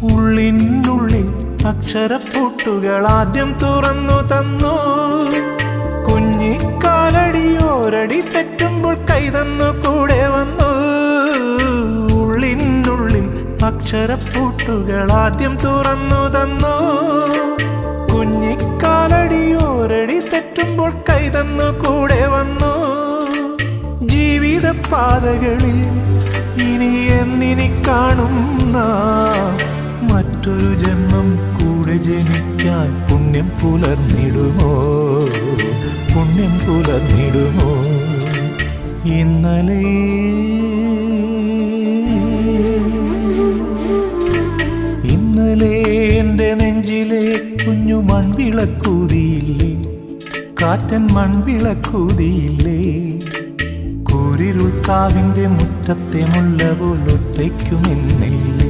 ഉള്ളിനുള്ളിൽ അക്ഷരപ്പൂട്ടുകൾ ആദ്യം തുറന്നു തന്നു. കുഞ്ഞിക്കാലടിയോരടി തെറ്റുമ്പോൾ കൈതന്നു കൂടെ വന്നു. ഉള്ളിനുള്ളിൽ അക്ഷരപ്പൂട്ടുകൾ ആദ്യം തുറന്നു തന്നു. കുഞ്ഞിക്കാലടിയോരടി തെറ്റുമ്പോൾ കൈതന്നു കൂടെ വന്നു. ജീവിത പാതകളിൽ ഇനി എന്നിനി കാണും നാം മറ്റൊരു ജന്മം കൂടെ ജനിക്കാൻ പുണ്യം പുലർന്നിടുമോ, പുണ്യം പുലർന്നിടുമോ? ഇന്നലെ എൻ്റെ നെഞ്ചിലെ കുഞ്ഞു മൺവിളക്കൂതിയില്ലേ, കാറ്റൻ മൺവിളക്കൂതിയില്ലേ? കൂരിരുൾ കാവിൻ്റെ മുറ്റത്തെ മുല്ല പോലൊറ്റയ്ക്കുമെന്നില്ലേ?